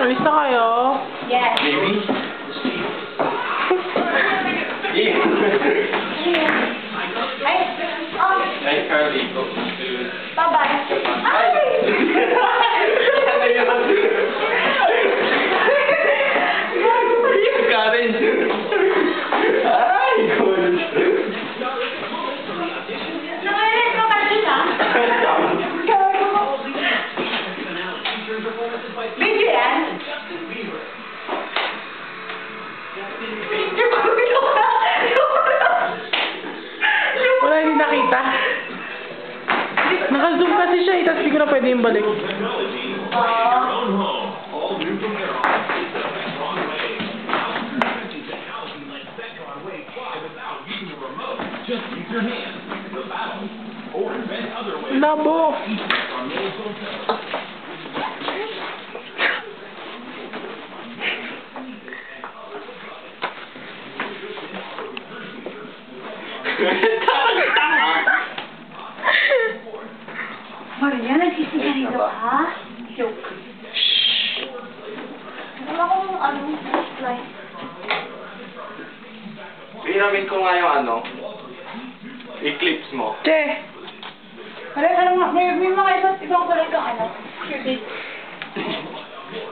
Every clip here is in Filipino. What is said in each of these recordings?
Alis na kayo? Yes. Maybe. Ay, oh, Ay, Carly. bye-bye. Ay! Ano yun? Karen. Ay, God. Nangyayari mo kanina? Video yan? Wala, hindi nakita. Naka-zoom kasi siya, tapos hindi ko na pwede yung balik. Labo. Maria, nagsisigarito ka? Joke. Wala akong flashlight. Pinamit ko nga yung eclipse mo. Che! May mga ibang kulay kang cute.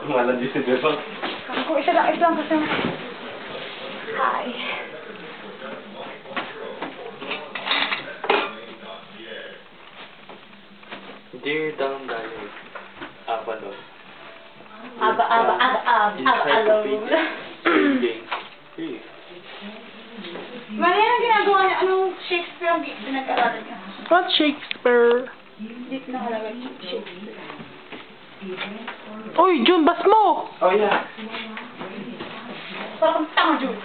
Wala din si Bebang. Kung isa lang kasi. Hi. Dear Down Valley. Avalon. Aba, alone. Reading. Hey. Maria, anong ginagawa niya? Anong Shakespeare ang pinag-aaralan niya? What Shakespeare? Hindi ko nakalagay Shakespeare. Uy, Jun, bas mo! Oh, yeah. Parang tanga, Jude.